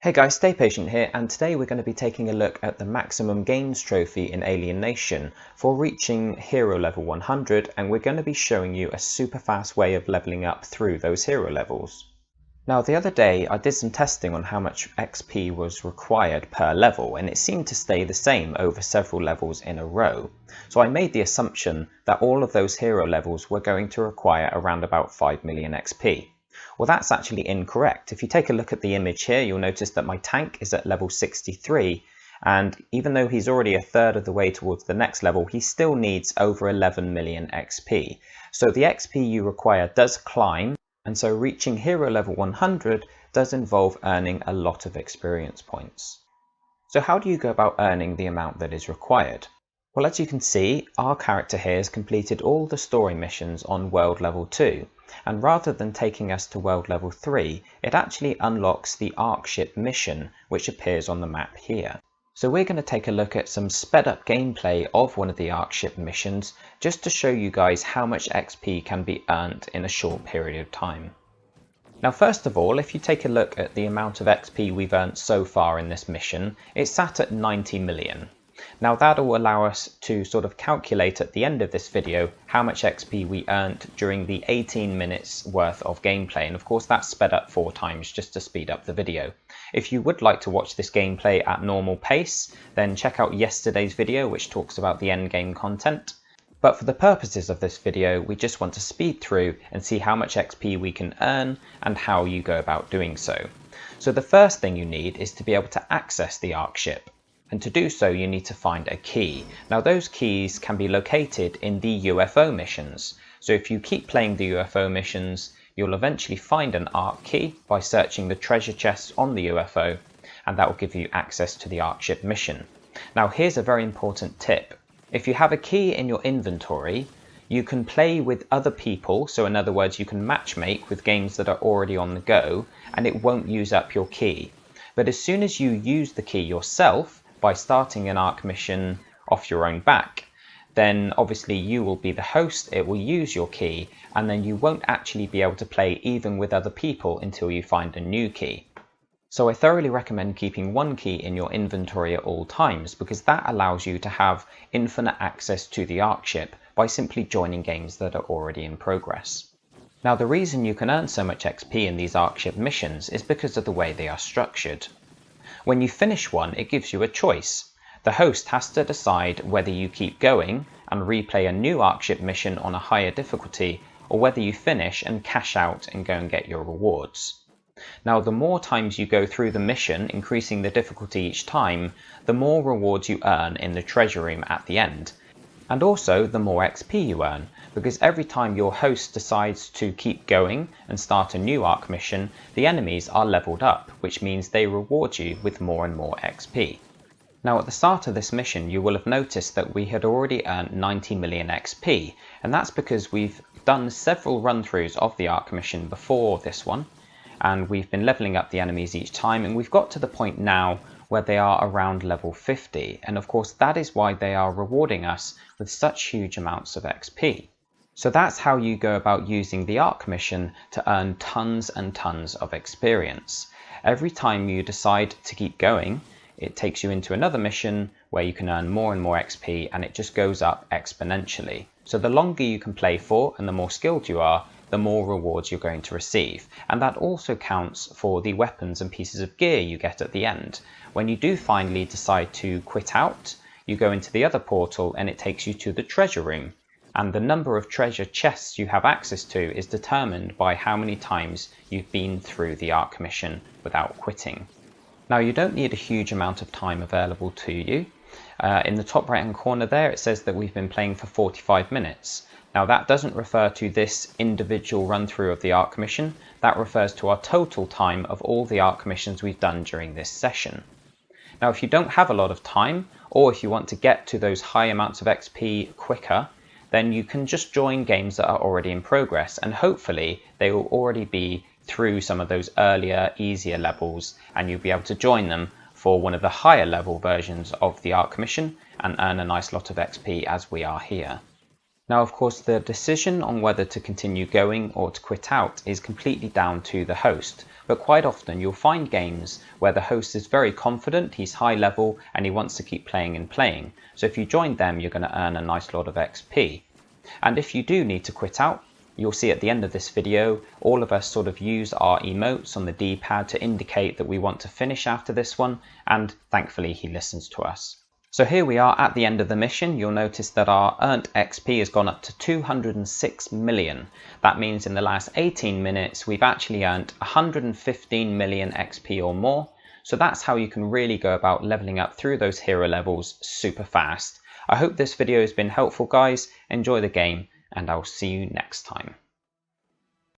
Hey guys, Stay Patient here, and today we're going to be taking a look at the maximum gains trophy in Alienation for reaching hero level 100, and we're going to be showing you a super fast way of leveling up through those hero levels. Now the other day I did some testing on how much XP was required per level, and it seemed to stay the same over several levels in a row. So I made the assumption that all of those hero levels were going to require around about 5 million XP. Well, that's actually incorrect. If you take a look at the image here, you'll notice that my tank is at level 63, and even though he's already a third of the way towards the next level, he still needs over 11 million XP. So the XP you require does climb, and so reaching hero level 100 does involve earning a lot of experience points. So how do you go about earning the amount that is required? Well, as you can see, our character here has completed all the story missions on world level 2, and rather than taking us to world level 3, it actually unlocks the Ark ship mission, which appears on the map here. So we're going to take a look at some sped up gameplay of one of the Ark ship missions, just to show you guys how much XP can be earned in a short period of time. Now first of all, if you take a look at the amount of XP we've earned so far in this mission, it's sat at 90 million. Now that'll allow us to sort of calculate at the end of this video how much XP we earned during the 18 minutes worth of gameplay, and of course that's sped up 4 times just to speed up the video. If you would like to watch this gameplay at normal pace, then check out yesterday's video which talks about the end game content. But for the purposes of this video, we just want to speed through and see how much XP we can earn and how you go about doing so. So the first thing you need is to be able to access the Ark ship. And to do so, you need to find a key. Now those keys can be located in the UFO missions. So if you keep playing the UFO missions, you'll eventually find an Ark key by searching the treasure chests on the UFO, and that will give you access to the Ark ship mission. Now here's a very important tip. If you have a key in your inventory, you can play with other people, so in other words you can matchmake with games that are already on the go, and it won't use up your key. But as soon as you use the key yourself, by starting an Ark mission off your own back, then obviously you will be the host, it will use your key, and then you won't actually be able to play even with other people until you find a new key. So I thoroughly recommend keeping one key in your inventory at all times, because that allows you to have infinite access to the Ark ship by simply joining games that are already in progress. Now the reason you can earn so much XP in these Ark ship missions is because of the way they are structured. When you finish one, it gives you a choice. The host has to decide whether you keep going and replay a new Ark ship mission on a higher difficulty, or whether you finish and cash out and go and get your rewards. Now the more times you go through the mission, increasing the difficulty each time, the more rewards you earn in the treasure room at the end. And also the more XP you earn, because every time your host decides to keep going and start a new Ark mission, the enemies are leveled up, which means they reward you with more and more XP. Now at the start of this mission you will have noticed that we had already earned 90 million XP, and that's because we've done several run-throughs of the Ark mission before this one, and we've been leveling up the enemies each time, and we've got to the point now where they are around level 50, and of course that is why they are rewarding us with such huge amounts of XP. So that's how you go about using the Ark mission to earn tons and tons of experience. Every time you decide to keep going, it takes you into another mission where you can earn more and more XP, and it just goes up exponentially. So the longer you can play for and the more skilled you are, the more rewards you're going to receive. And that also counts for the weapons and pieces of gear you get at the end. When you do finally decide to quit out, you go into the other portal and it takes you to the treasure room. And the number of treasure chests you have access to is determined by how many times you've been through the Ark mission without quitting. Now you don't need a huge amount of time available to you. In the top right hand corner there it says that we've been playing for 45 minutes. Now that doesn't refer to this individual run through of the Ark mission, that refers to our total time of all the Ark missions we've done during this session. Now if you don't have a lot of time, or if you want to get to those high amounts of XP quicker, then you can just join games that are already in progress, and hopefully they will already be through some of those earlier, easier levels, and you'll be able to join them for one of the higher level versions of the Ark mission and earn a nice lot of XP as we are here. Now, of course, the decision on whether to continue going or to quit out is completely down to the host. but quite often you'll find games where the host is very confident, he's high level, and he wants to keep playing and playing. So if you join them, you're going to earn a nice lot of XP. And if you do need to quit out, you'll see at the end of this video, all of us sort of use our emotes on the D-pad to indicate that we want to finish after this one, and thankfully he listens to us. So here we are at the end of the mission. You'll notice that our earned XP has gone up to 206 million. That means in the last 18 minutes, we've actually earned 115 million XP or more. So that's how you can really go about leveling up through those hero levels super fast. I hope this video has been helpful, guys. Enjoy the game, and I'll see you next time.